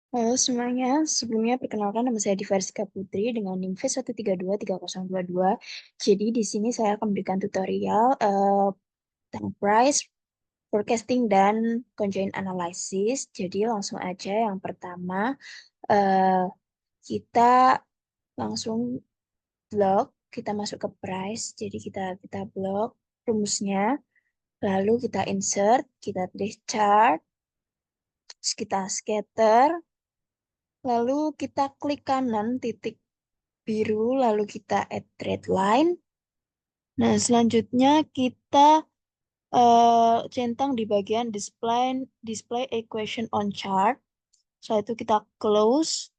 Halo semuanya, sebelumnya perkenalkan nama saya Diva Rizka Putri dengan NIM V1323022. Jadi di sini saya akan memberikan tutorial tentang price, forecasting, dan conjoint analysis. Jadi langsung aja yang pertama, eh, kita langsung blok, kita masuk ke price. Jadi kita blok rumusnya, lalu kita insert, kita pilih chart, terus kita scatter, lalu kita klik kanan titik biru, lalu kita add red line. Nah, selanjutnya kita centang di bagian display equation on chart. Setelah itu kita close.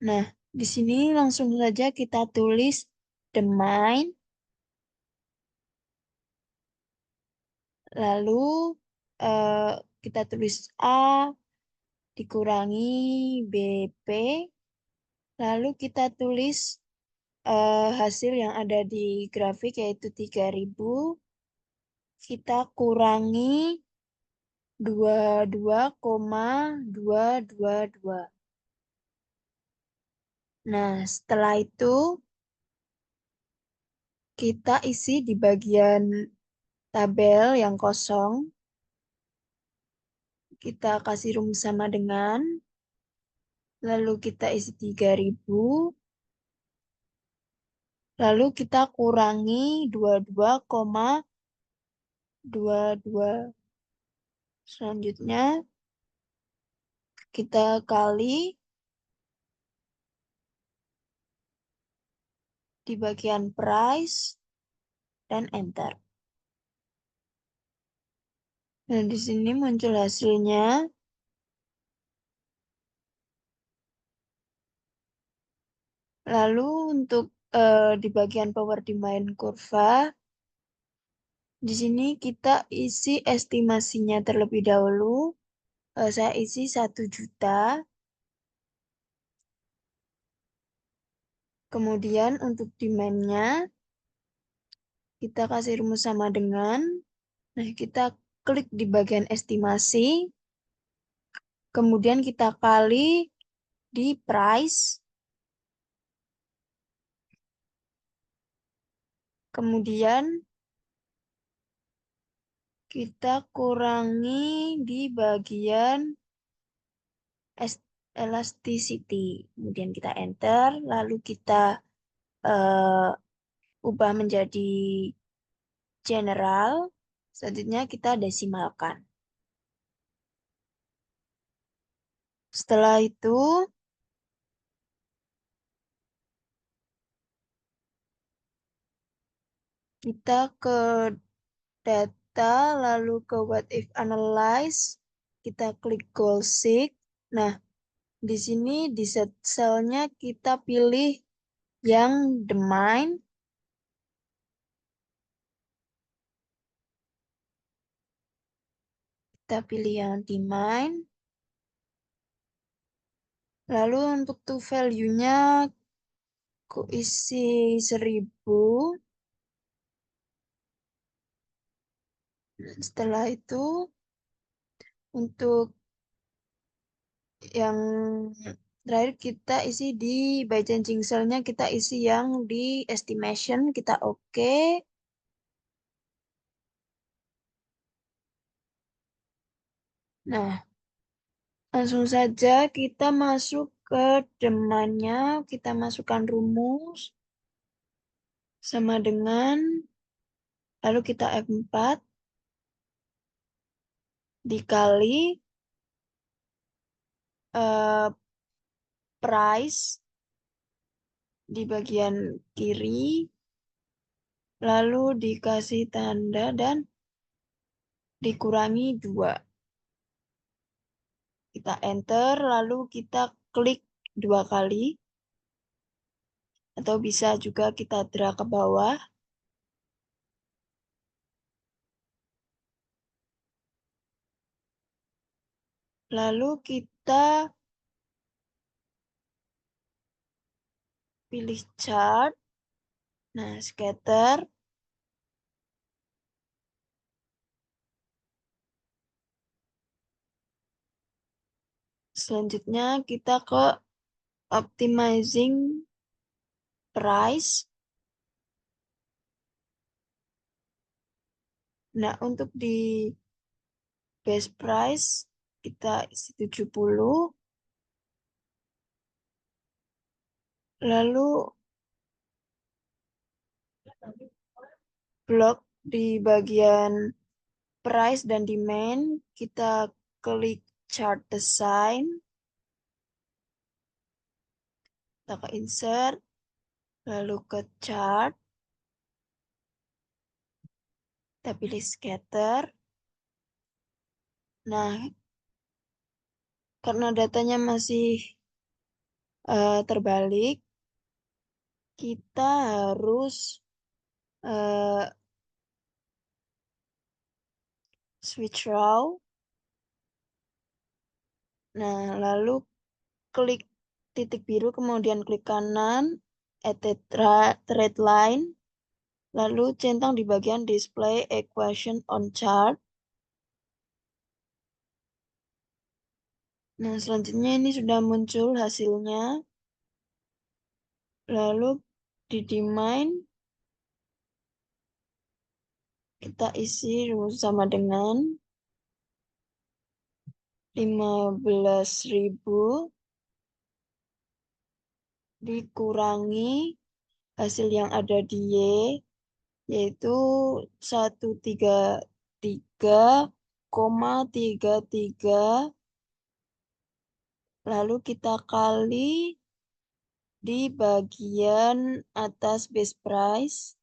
Nah, di sini langsung saja kita tulis domain, lalu eh, kita tulis A dikurangi BP, lalu kita tulis hasil yang ada di grafik yaitu 3000, kita kurangi 22,222. Nah, setelah itu kita isi di bagian tabel yang kosong. Kita kasih rumus sama dengan, lalu kita isi 3000, lalu kita kurangi 22,22. Selanjutnya kita kali di bagian price dan enter. Nah, di sini muncul hasilnya. Lalu untuk di bagian power demand kurva, di sini kita isi estimasinya terlebih dahulu. Saya isi 1 juta. Kemudian untuk demand-nya, kita kasih rumus sama dengan. Nah, kita klik di bagian estimasi. Kemudian kita kali di price. Kemudian kita kurangi di bagian elasticity. Kemudian kita enter, lalu kita eh, ubah menjadi general. Selanjutnya kita desimalkan. Setelah itu kita ke data, lalu ke what if analyze, kita klik goal seek. Nah, di sini di set cell-nya kita pilih yang domain. Kita pilih yang domain. Lalu untuk to value-nya aku isi 1000. Setelah itu untuk yang terakhir kita isi di by changing cell-nya, kita isi yang di estimation, kita oke. Nah, langsung saja kita masuk ke demannya, kita masukkan rumus sama dengan, lalu kita F4 dikali eh, price di bagian kiri, lalu dikasih tanda dan dikurangi 2. Kita enter, lalu kita klik 2 kali, atau bisa juga kita drag ke bawah. Lalu kita pilih chart. Nah, scatter. Selanjutnya kita ke optimizing price. Nah, untuk di base price kita isi 70. Lalu blok di bagian price dan demand kita klik chart design. Kita ke insert, lalu ke chart, kita pilih scatter. Nah, karena datanya masih terbalik, kita harus switch row. Nah, lalu klik titik biru, kemudian klik kanan, edit thread line, lalu centang di bagian display equation on chart. Nah, selanjutnya ini sudah muncul hasilnya. Lalu di demand kita isi rumus sama dengan 15.000 dikurangi hasil yang ada di Y, yaitu 133,33, lalu kita kali di bagian atas base price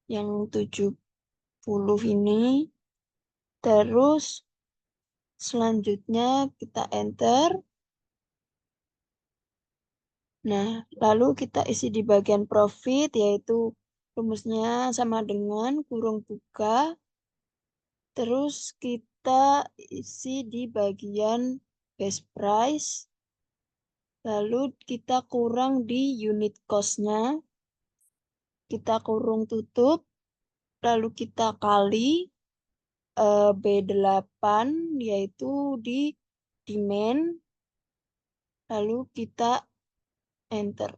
yang 70 ini, terus selanjutnya kita enter. Nah, lalu kita isi di bagian profit, yaitu rumusnya sama dengan kurung buka. Terus kita isi di bagian base price. Lalu kita kurang di unit cost-nya. Kita kurung tutup. Lalu kita kali B8, yaitu di demand. Lalu kita enter.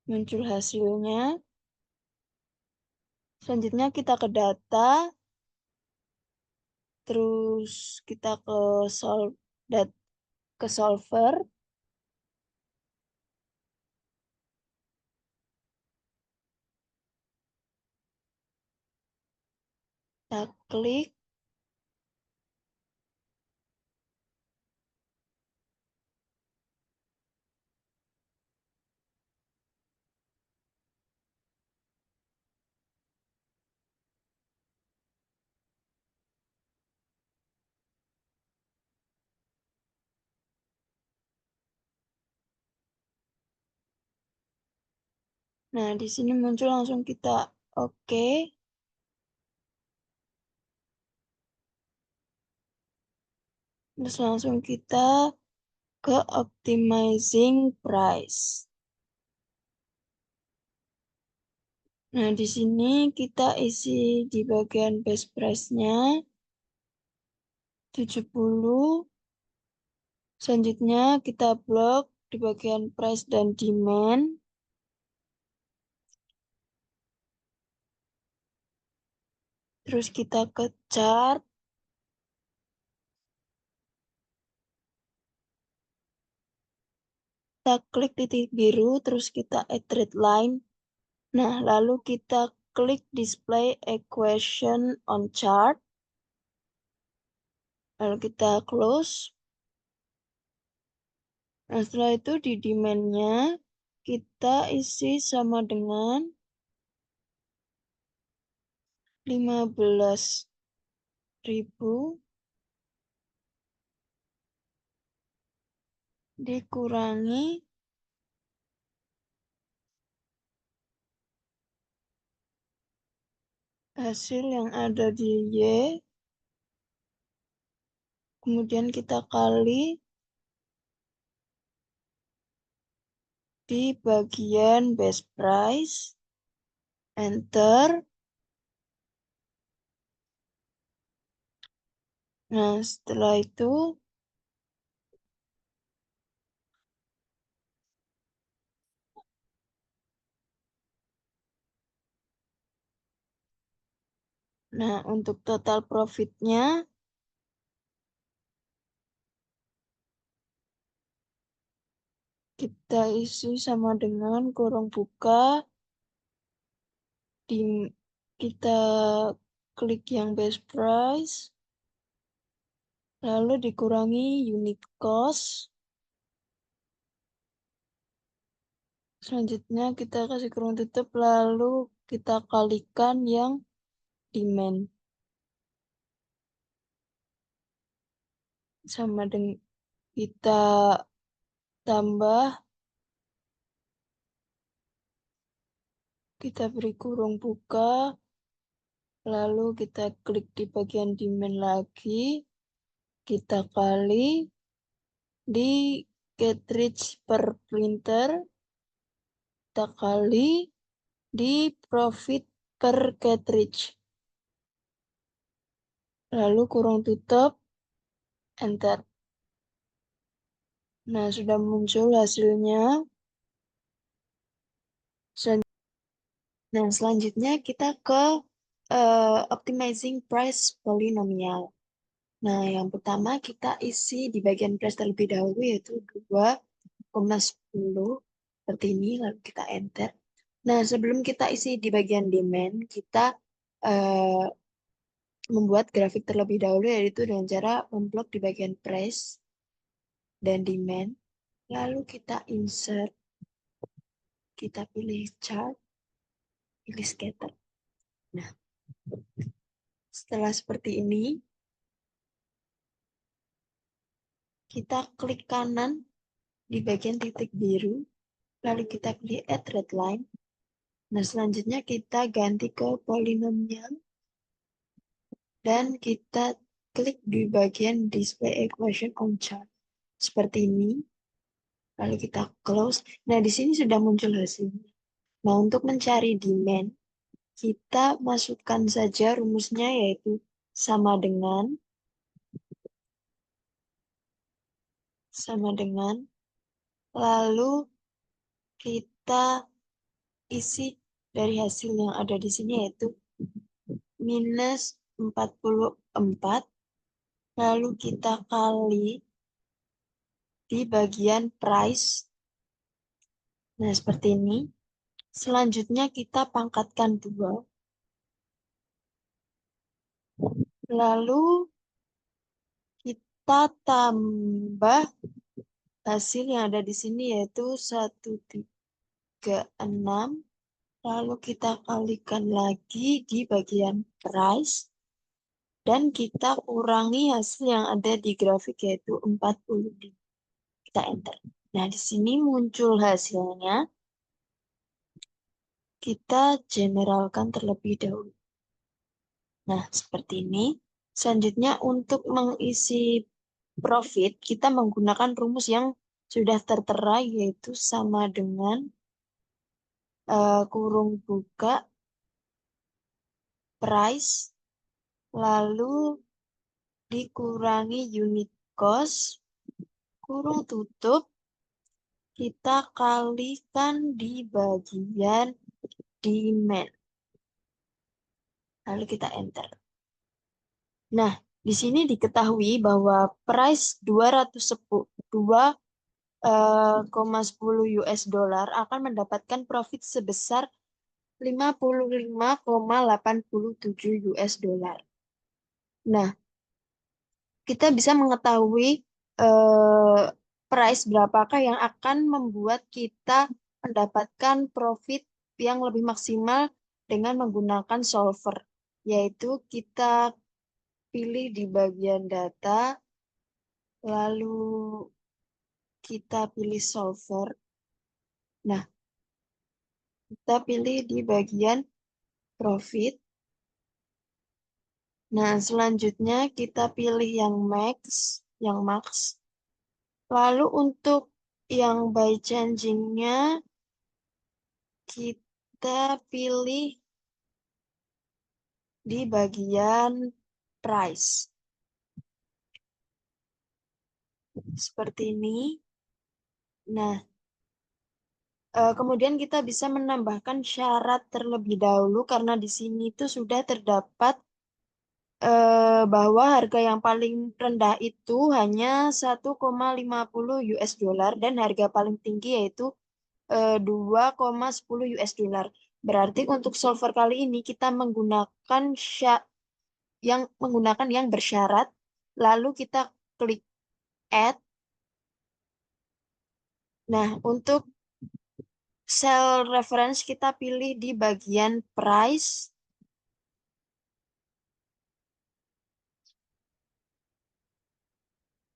Muncul hasilnya. Selanjutnya kita ke data. Terus kita ke solver. Kita klik. Nah, di sini muncul langsung kita oke. Terus langsung kita ke optimizing price. Nah, di sini kita isi di bagian base price-nya 70. Selanjutnya kita blok di bagian price dan demand. Terus kita ke chart. Kita klik titik biru, terus kita add thread line. Nah, lalu kita klik display equation on chart. Lalu kita close. Nah, setelah itu di demand-nya kita isi sama dengan 15.000 dikurangi hasil yang ada di Y, kemudian kita kali di bagian base price, enter. Nah, setelah itu Nah, untuk total profitnya kita isi sama dengan kurung buka, di kita klik yang best price, lalu dikurangi unit cost. Selanjutnya kita kasih kurung tutup, lalu kita kalikan yang demand. Sama dengan kita tambah, kita beri kurung buka, lalu kita klik di bagian demand lagi, kita kali di cartridge per printer, kita kali di profit per cartridge. Lalu kurung tutup, enter. Nah, sudah muncul hasilnya. Nah, selanjutnya kita ke optimizing price polynomial. Nah, yang pertama kita isi di bagian price terlebih dahulu, yaitu 2,10 seperti ini, lalu kita enter. Nah, sebelum kita isi di bagian demand, kita membuat grafik terlebih dahulu, yaitu dengan cara memblok di bagian price dan demand. Lalu kita insert, kita pilih chart, pilih scatter. Nah, setelah seperti ini, kita klik kanan di bagian titik biru, lalu kita pilih add red line. Nah, selanjutnya kita ganti ke polinomial, dan kita klik di bagian display equation on chart. Seperti ini. Lalu kita close. Nah, di sini sudah muncul hasilnya. Nah, untuk mencari demand, kita masukkan saja rumusnya, yaitu sama dengan, lalu kita isi dari hasil yang ada di sini, yaitu minus 44, lalu kita kali di bagian price. Nah, seperti ini. Selanjutnya kita pangkatkan 2. Lalu kita tambah hasil yang ada di sini, yaitu 136. Lalu kita kalikan lagi di bagian price. Dan kita kurangi hasil yang ada di grafik, yaitu 40. Kita enter. Nah, di sini muncul hasilnya. Kita generalkan terlebih dahulu. Nah, seperti ini. Selanjutnya, untuk mengisi profit, kita menggunakan rumus yang sudah tertera, yaitu sama dengan kurung buka, price, lalu dikurangi unit cost, kurung tutup, kita kalikan di bagian demand. Lalu kita enter. Nah, di sini diketahui bahwa price 2,10 US dollar akan mendapatkan profit sebesar 55,87 US dollar. Nah, kita bisa mengetahui price berapakah yang akan membuat kita mendapatkan profit yang lebih maksimal dengan menggunakan solver, yaitu kita pilih di bagian data, lalu kita pilih solver. Nah, kita pilih di bagian profit. Nah, selanjutnya kita pilih yang max. Lalu untuk yang by changing-nya, kita pilih di bagian price. Seperti ini. Nah, kemudian kita bisa menambahkan syarat terlebih dahulu, karena di sini itu sudah terdapat bahwa harga yang paling rendah itu hanya 1,50 US dollar dan harga paling tinggi yaitu 2,10 US dollar. Berarti untuk solver kali ini kita menggunakan yang bersyarat, lalu kita klik add. Nah, untuk cell reference kita pilih di bagian price.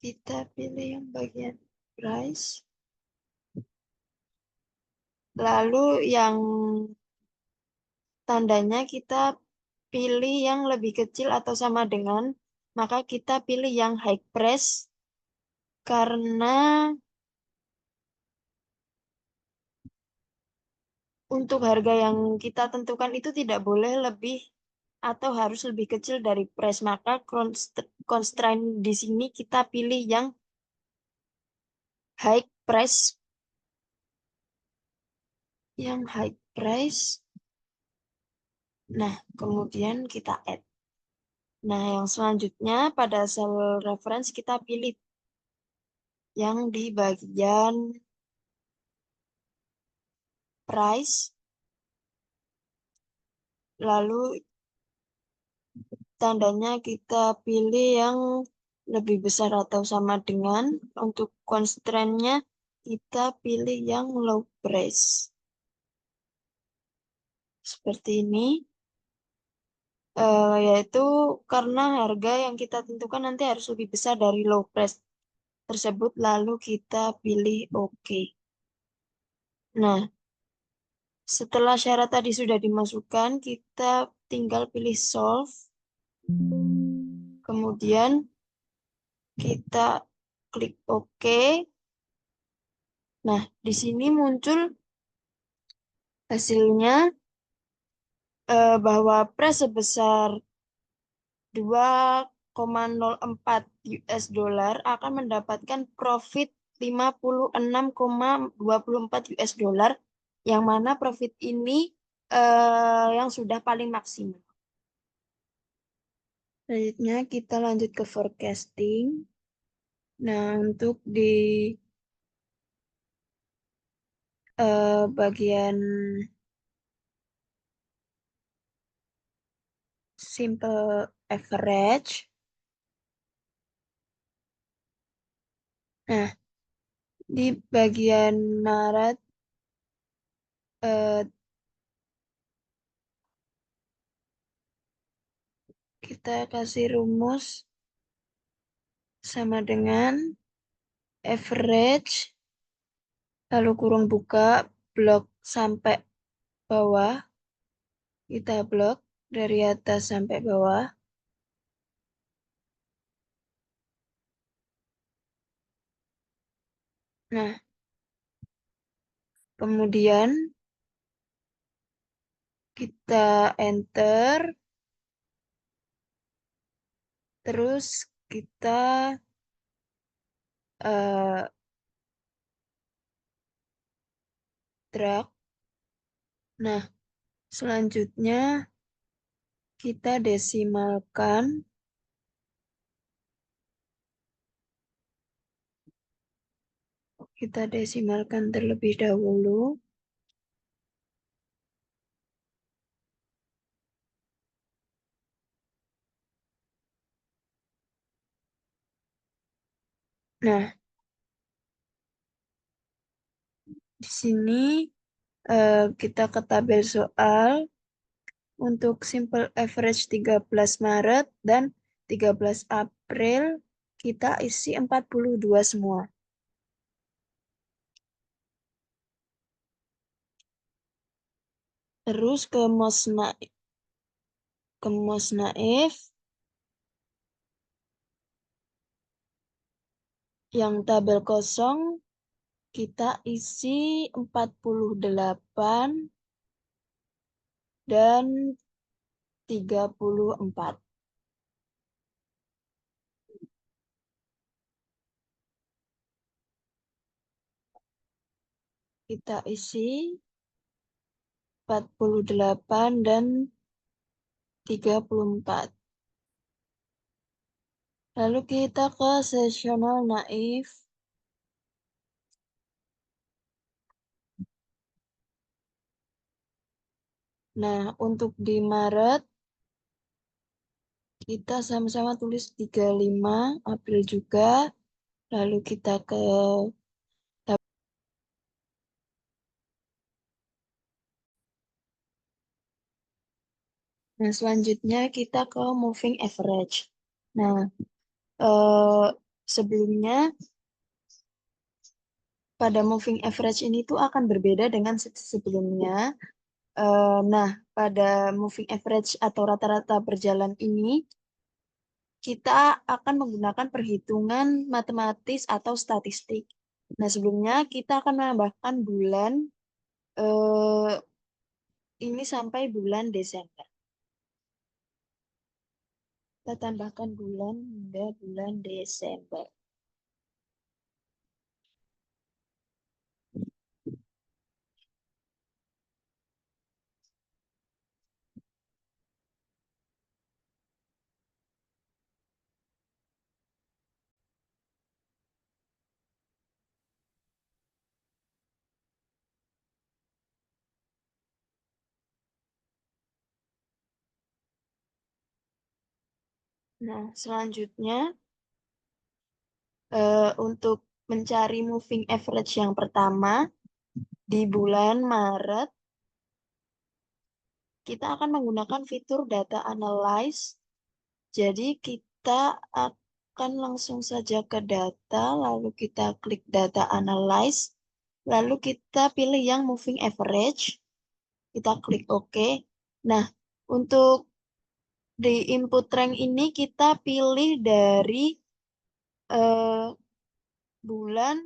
Kita pilih yang bagian price. Lalu yang tandanya kita pilih yang lebih kecil atau sama dengan, maka kita pilih yang high price karena untuk harga yang kita tentukan itu tidak boleh lebih atau harus lebih kecil dari price. Maka constraint di sini kita pilih yang high price. Yang high price. Nah, kemudian kita add. Nah, yang selanjutnya pada cell reference kita pilih yang di bagian price. Lalu tandanya kita pilih yang lebih besar atau sama dengan. Untuk constraint-nya kita pilih yang low price. Seperti ini. Yaitu karena harga yang kita tentukan nanti harus lebih besar dari low price tersebut. Lalu kita pilih OK. Nah, setelah syarat tadi sudah dimasukkan, kita tinggal pilih solve. Kemudian kita klik OK. Nah, di sini muncul hasilnya bahwa price sebesar 2,04 US dollar akan mendapatkan profit 56,24 US dollar, yang mana profit ini yang sudah paling maksimal. Selanjutnya kita lanjut ke forecasting. Nah, untuk di bagian simple average. Nah, di bagian Maret kita kasih rumus sama dengan average, lalu kurung buka, blok sampai bawah, kita blok dari atas sampai bawah. Nah, kemudian kita enter, terus kita drag. Nah, selanjutnya kita desimalkan. Kita desimalkan terlebih dahulu. Nah, di sini kita ke tabel soal. Untuk simple average 13 Maret dan 13 April, kita isi 42 semua. Terus ke most naif, yang tabel kosong, kita isi 48 dan 34. Kita isi 48 dan 34. Lalu kita ke seasonal naif. Nah, untuk di Maret, kita sama-sama tulis 35 April juga. Lalu kita ke... Nah, selanjutnya kita ke moving average. Nah, eh, sebelumnya pada moving average ini tuh akan berbeda dengan sebelumnya. Nah, pada moving average atau rata-rata berjalan ini, kita akan menggunakan perhitungan matematis atau statistik. Nah, sebelumnya kita akan menambahkan bulan eh, ini sampai bulan Desember. Kita tambahkan bulan hingga bulan Desember. Nah, selanjutnya untuk mencari moving average yang pertama di bulan Maret, kita akan menggunakan fitur data analyze. Jadi kita akan langsung saja ke data, lalu kita klik data analyze, lalu kita pilih yang moving average, kita klik OK. Nah, untuk di input rank ini kita pilih dari eh, bulan,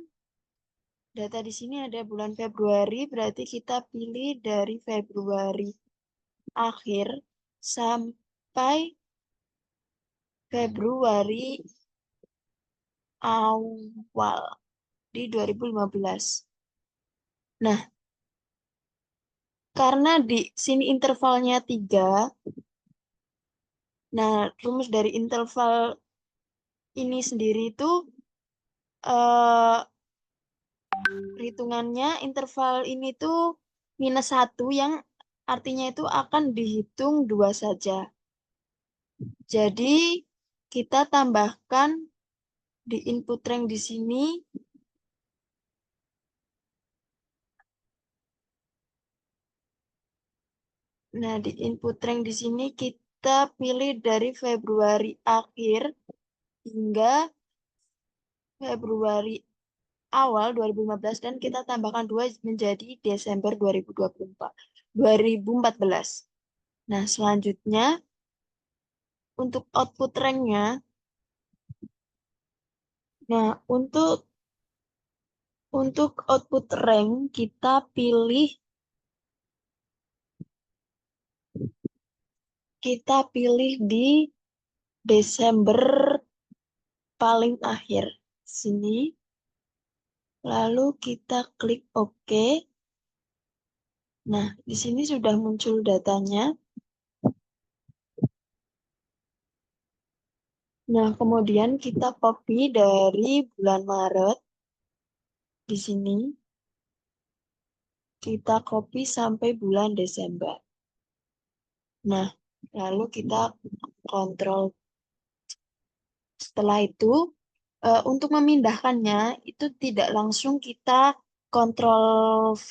data di sini ada bulan Februari, berarti kita pilih dari Februari akhir sampai Februari awal di 2015. Nah, karena di sini intervalnya 3, nah rumus dari interval ini sendiri itu eh, perhitungannya interval ini tuh -1 yang artinya itu akan dihitung 2 saja. Jadi kita tambahkan di input rank di sini. Nah, di input rank di sini kita pilih dari Februari akhir hingga Februari awal 2015 dan kita tambahkan 2 menjadi Desember 2014. Nah, selanjutnya untuk output ranknya, nah untuk output rank kita pilih di Desember paling akhir sini. Lalu kita klik OK. Nah, di sini sudah muncul datanya. Nah, kemudian kita copy dari bulan Maret. Di sini, kita copy sampai bulan Desember. Nah, lalu kita kontrol. Setelah itu, untuk memindahkannya, itu tidak langsung kita kontrol V,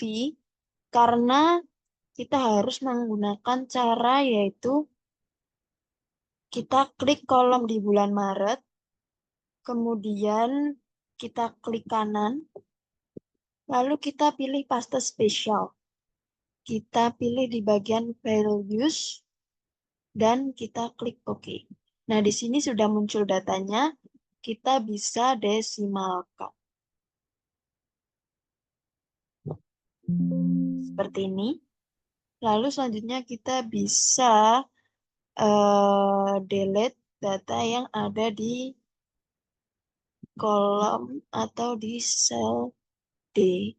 karena kita harus menggunakan cara yaitu kita klik kolom di bulan Maret, kemudian kita klik kanan, lalu kita pilih paste spesial. Kita pilih di bagian values, dan kita klik OK. Nah, di sini sudah muncul datanya, kita bisa desimalkan. Seperti ini. Lalu selanjutnya kita bisa delete data yang ada di kolom atau di sel D.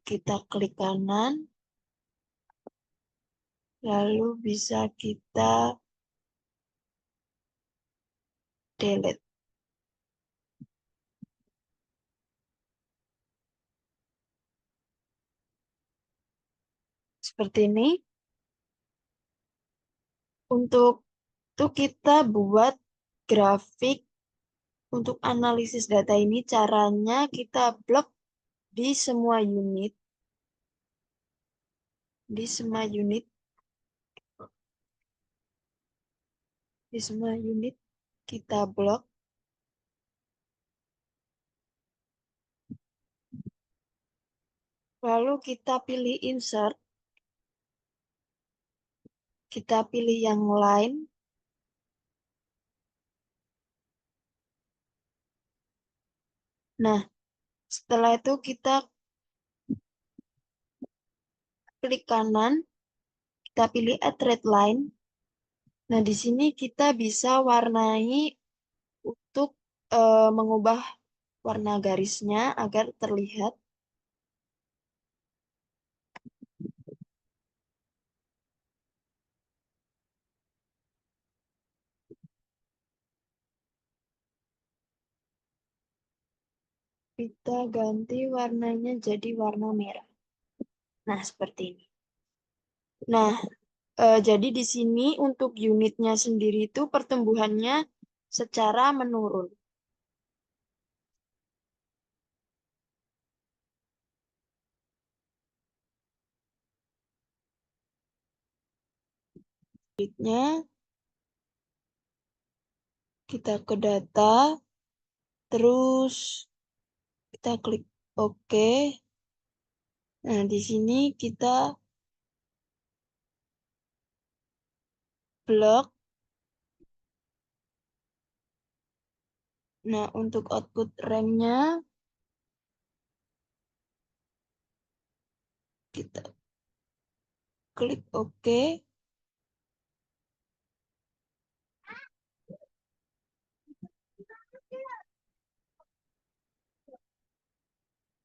Kita klik kanan, lalu bisa kita delete. Seperti ini. Untuk itu kita buat grafik untuk analisis data ini. Caranya kita blok di semua unit. Di semua unit. Di semua unit kita blok. Lalu kita pilih insert. Kita pilih yang line. Nah, setelah itu kita klik kanan. Kita pilih add red line. Nah, di sini kita bisa warnai untuk mengubah warna garisnya agar terlihat. Kita ganti warnanya jadi warna merah. Nah, seperti ini. Nah, jadi di sini untuk unitnya sendiri itu pertumbuhannya secara menurun. Selanjutnya, kita ke data, terus kita klik OK. Nah, di sini kita blok. Nah, untuk output RAM-nya, kita klik OK.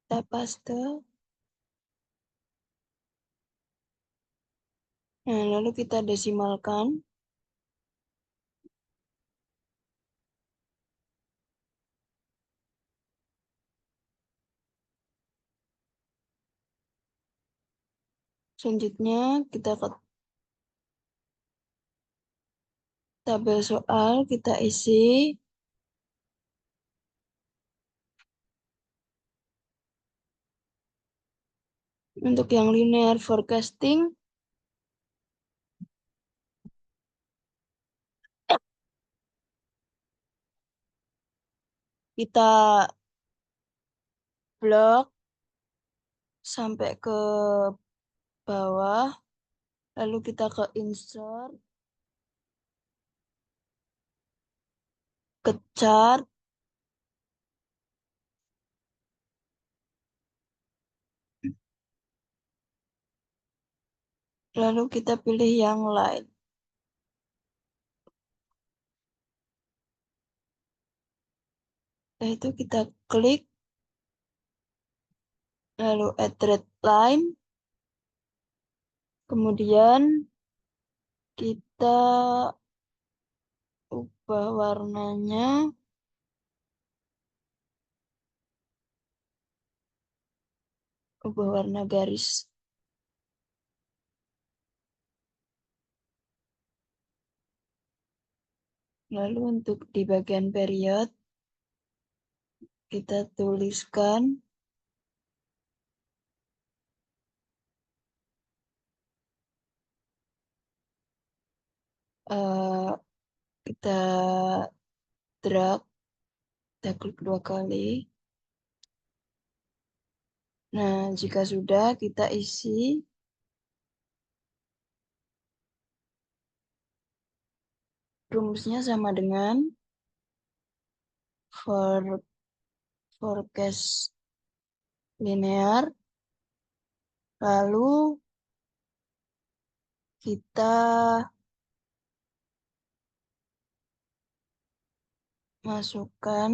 Kita paste. Nah, lalu kita desimalkan. Selanjutnya, kita ke tabel soal, kita isi. Untuk yang linear forecasting, kita blok sampai ke bawah, lalu kita ke insert, ke chart, lalu kita pilih yang line. Setelah itu kita klik, lalu add red line, kemudian kita ubah warnanya, ubah warna garis. Lalu untuk di bagian period, kita tuliskan eh, kita drag, kita klik 2 kali. Nah, jika sudah, kita isi. Rumusnya sama dengan for forecast linear. Lalu kita masukkan.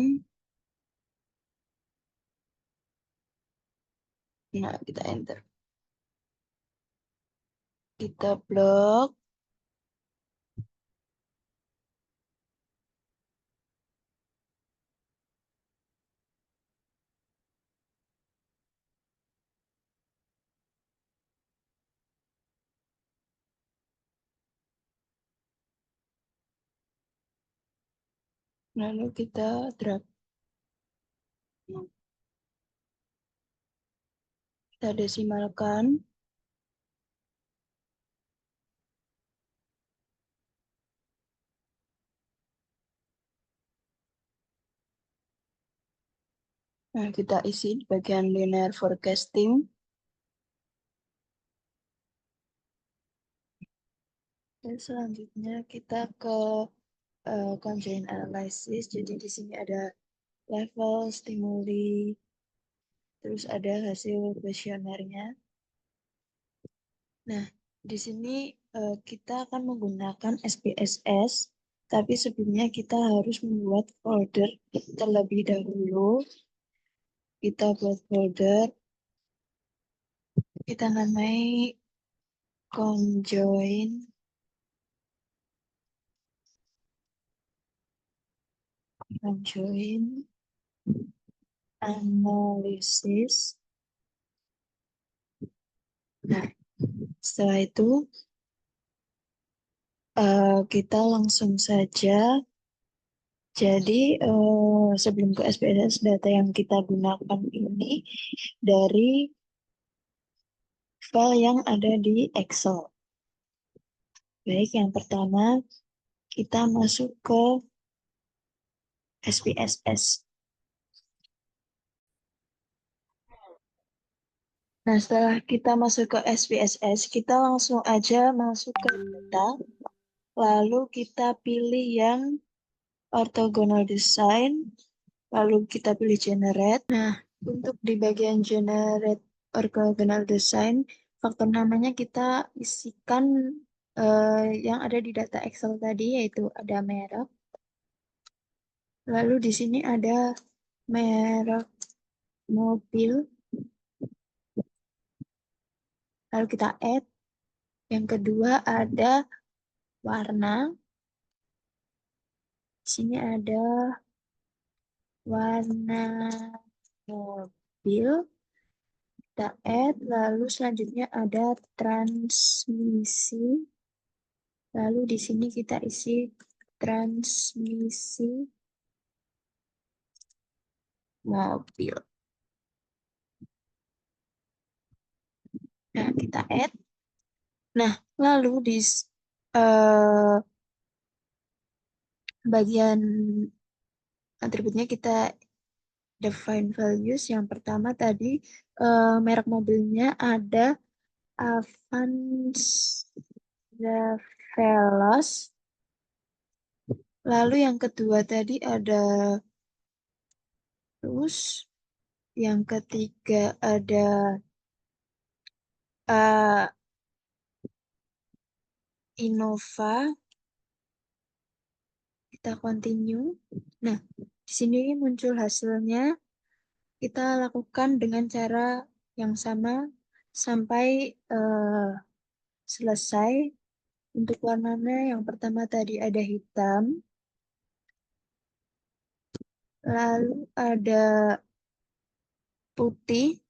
Nah, kita enter. Kita blok. Lalu kita drag, kita desimalkan. Nah, kita isi di bagian linear forecasting. Dan selanjutnya kita ke conjoint analysis. Jadi di sini ada level, stimuli, terus ada hasil kuesionernya. Nah, di sini kita akan menggunakan SPSS, tapi sebelumnya kita harus membuat folder terlebih dahulu. Kita buat folder, kita namai conjoint analysis. Nah, setelah itu kita langsung saja. Jadi sebelum ke SPSS, data yang kita gunakan ini dari file yang ada di Excel. Baik, yang pertama kita masuk ke SPSS. Nah, setelah kita masuk ke SPSS, kita langsung aja masuk ke data, lalu kita pilih yang orthogonal design, lalu kita pilih generate. Nah, untuk di bagian generate orthogonal design, faktor namanya kita isikan yang ada di data Excel tadi, yaitu ada merek. Lalu di sini ada merek mobil. Lalu kita add. Yang kedua ada warna. Di sini ada warna mobil. Kita add. Lalu selanjutnya ada transmisi. Lalu di sini kita isi transmisi mobil. Nah, kita add. Nah, lalu di eh, bagian atributnya kita define values. Yang pertama tadi merek mobilnya ada Avanza Veloz. Lalu yang kedua tadi ada terus. Yang ketiga ada uh, Innova. Kita continue. Nah, di sini muncul hasilnya. Kita lakukan dengan cara yang sama sampai selesai. Untuk warnanya yang pertama tadi ada hitam. Lalu ada putih.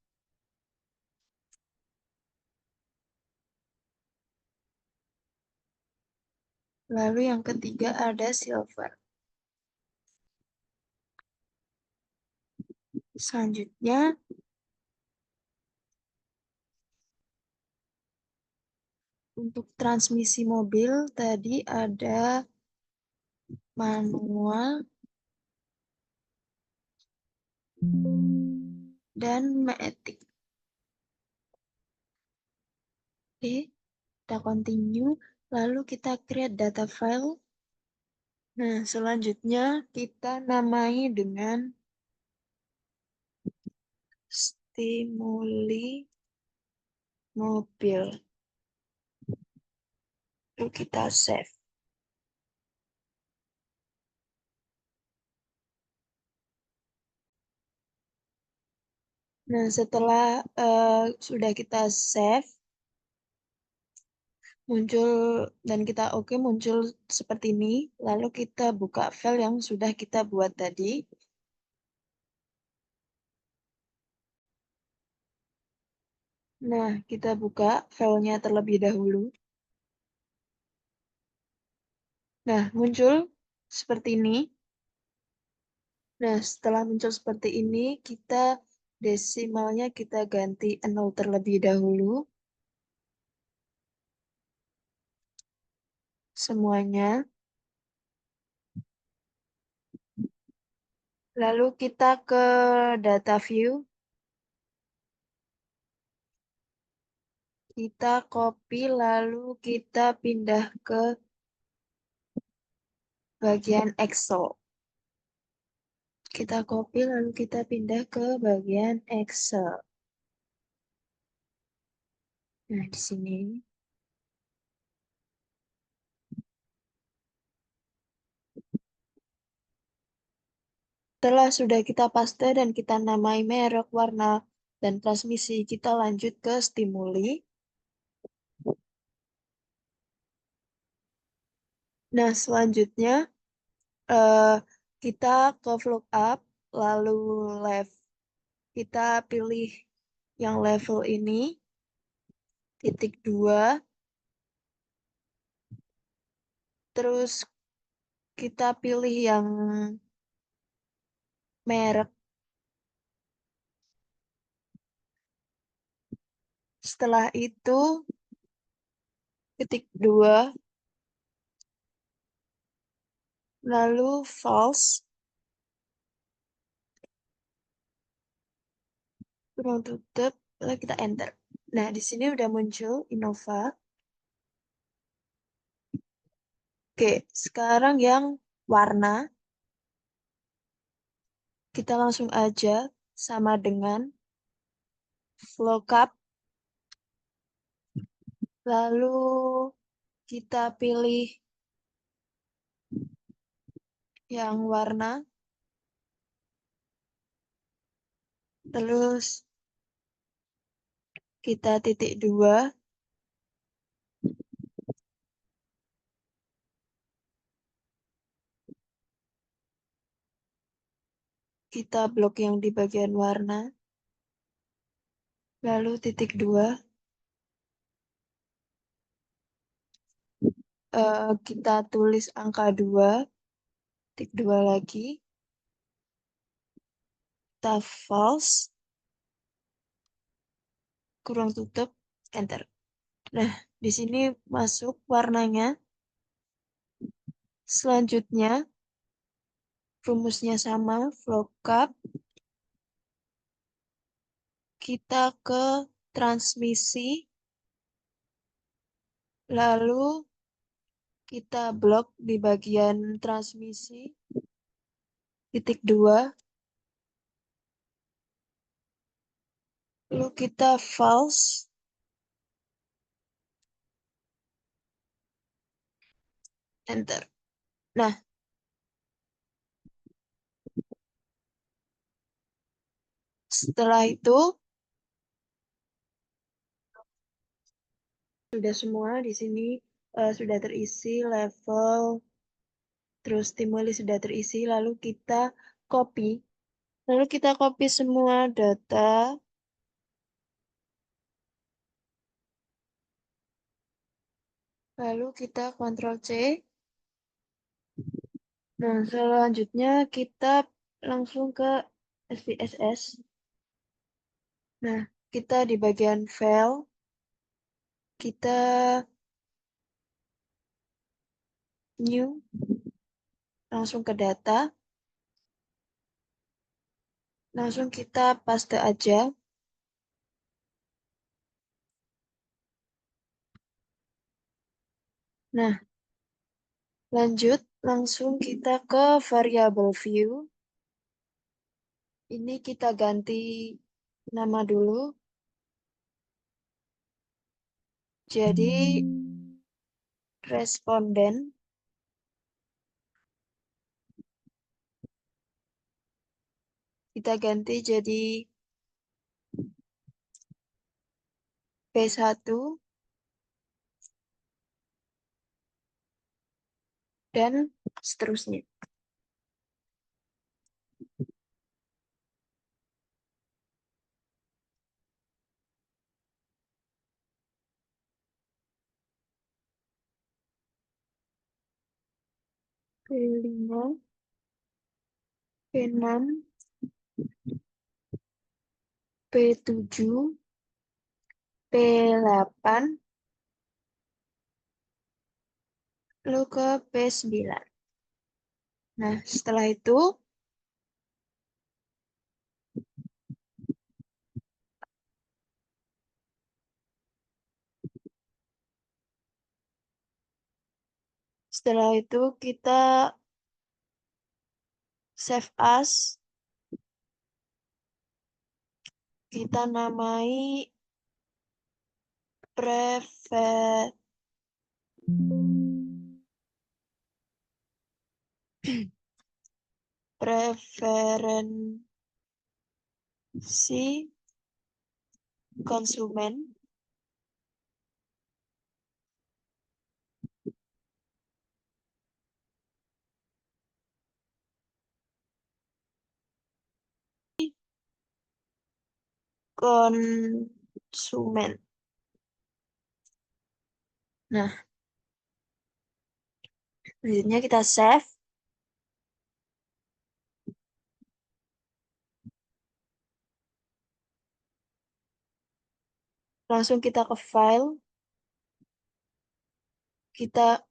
Lalu yang ketiga ada silver. Selanjutnya, untuk transmisi mobil tadi ada manual dan matic. Oke, kita continue. Lalu kita create data file. Nah, selanjutnya kita namai dengan stimuli mobil. Lalu kita save. Nah, setelah sudah kita save, muncul dan kita oke muncul seperti ini. Lalu kita buka file yang sudah kita buat tadi. Nah, kita buka filenya terlebih dahulu. Nah, muncul seperti ini. Nah, setelah muncul seperti ini, kita desimalnya kita ganti 0 terlebih dahulu. Semuanya. Lalu kita ke data view. Kita copy, lalu kita pindah ke bagian Excel. Kita copy, lalu kita pindah ke bagian Excel. Nah, di sini. Setelah sudah kita paste dan kita namai merek, warna, dan transmisi, kita lanjut ke stimuli. Nah, selanjutnya eh, kita ke flow up, lalu left. Kita pilih yang level ini, titik 2, terus kita pilih yang merek. Setelah itu, titik 2, lalu false, kurung tutup, lalu kita enter. Nah, di sini udah muncul Innova. Oke, sekarang yang warna, kita langsung aja sama dengan flow cup, lalu kita pilih yang warna, terus kita titik 2, kita blok yang di bagian warna, lalu titik 2, kita tulis angka 2, titik 2 lagi, kita false, kurung tutup, enter. Nah, di sini masuk warnanya. Selanjutnya, rumusnya sama, flow cup. Kita ke transmisi, lalu kita blok di bagian transmisi, titik 2, lalu kita false, enter. Nah, setelah itu, sudah semua di sini sudah terisi level, terus stimuli sudah terisi, lalu kita copy. Lalu kita copy semua data, lalu kita Ctrl C. Nah, selanjutnya kita langsung ke SPSS. Nah, kita di bagian file, kita new, langsung ke data, langsung kita paste aja. Nah, lanjut, langsung kita ke variable view. Ini kita ganti nama dulu. Jadi, responden. Kita ganti jadi P1 dan seterusnya. P5. P6, P7, P8, lalu ke P9. Nah, setelah itu kita save as, kita namai prefer preferensi konsumen konsumen. Nah, selanjutnya kita save. Langsung kita ke file. Kita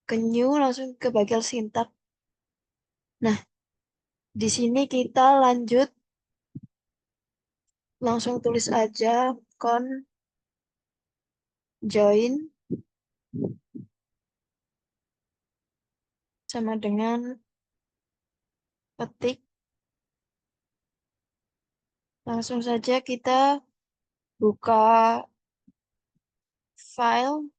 ke new, langsung ke bagian sintak. Nah, di sini kita lanjut. Langsung tulis aja join sama dengan ketik. Langsung saja kita buka file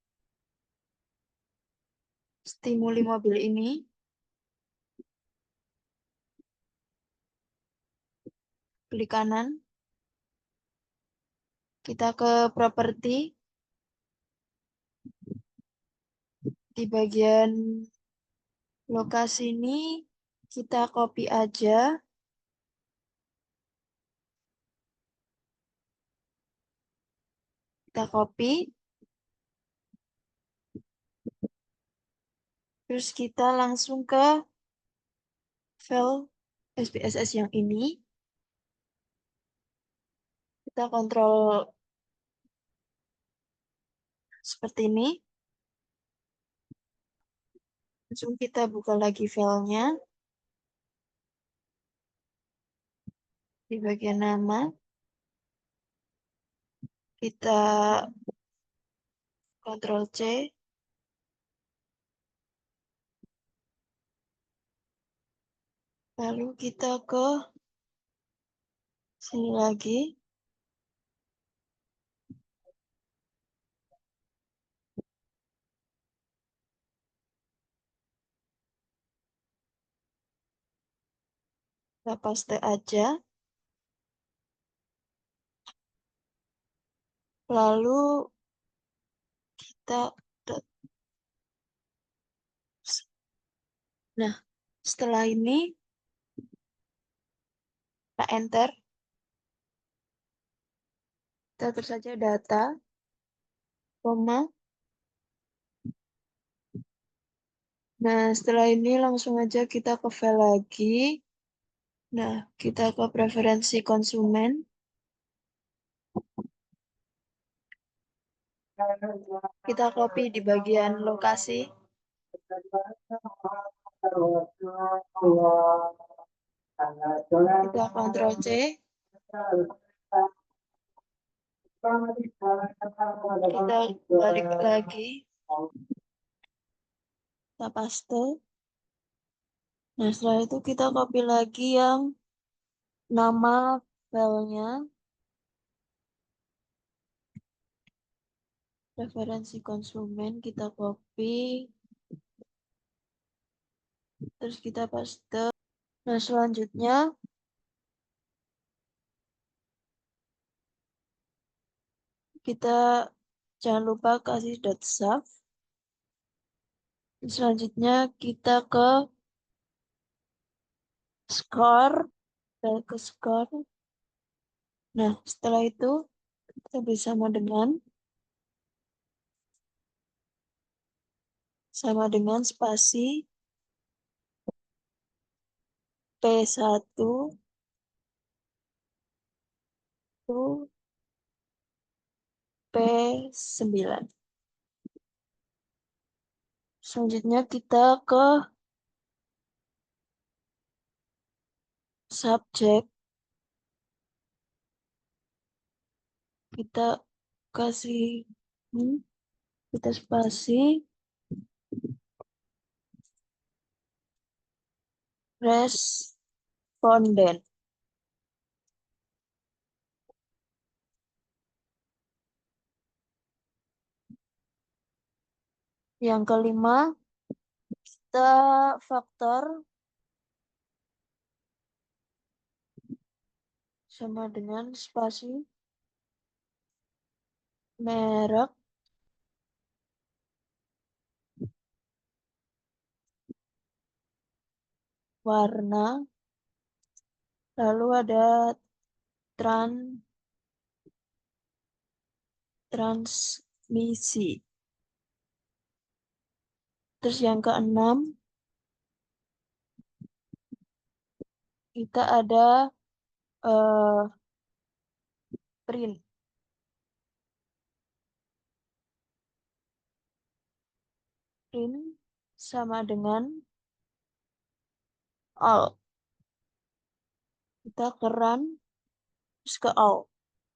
stimuli mobil ini. Klik kanan. Kita ke properti. Di bagian lokasi ini kita copy aja. Kita copy. Terus kita langsung ke file SPSS yang ini. Kita kontrol seperti ini. Langsung kita buka lagi filenya. Di bagian nama. Kita Ctrl C. Lalu kita ke sini lagi. Kita paste aja. Lalu kita nah, setelah ini kita enter. Kita terus saja data, koma. Nah, setelah ini langsung aja kita ke file lagi. Nah, kita ke preferensi konsumen. Kita copy di bagian lokasi. Kita Ctrl C. Kita balik lagi. Kita paste. Nah, setelah itu kita copy lagi yang nama filenya. Referensi konsumen kita copy. Terus kita paste. Nah, selanjutnya kita jangan lupa kasih .sav. Selanjutnya kita ke score. Ke score. Nah, setelah itu kita bisa sama dengan spasi P1 itu P9. Selanjutnya kita ke subjek. Kita kasih hmm, kita spasi responden. Yang kelima, kita faktor sama dengan spasi merek, warna, lalu ada transmisi. Terus yang keenam, kita ada eh, print. Print sama dengan all. Kita ke run, terus ke all.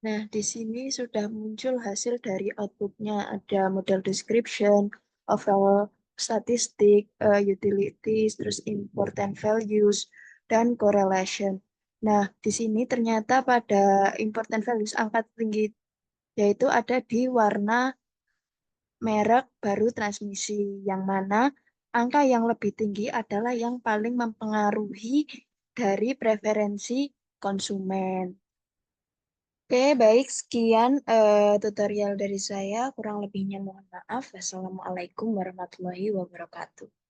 Nah, di sini sudah muncul hasil dari outputnya. Ada model description, overall statistik, utilities, terus important values, dan correlation. Nah, di sini ternyata pada important values angka tinggi yaitu ada di warna merek baru transmisi, yang mana angka yang lebih tinggi adalah yang paling mempengaruhi dari preferensi konsumen. Oke, baik. Sekian tutorial dari saya. Kurang lebihnya mohon maaf. Wassalamualaikum warahmatullahi wabarakatuh.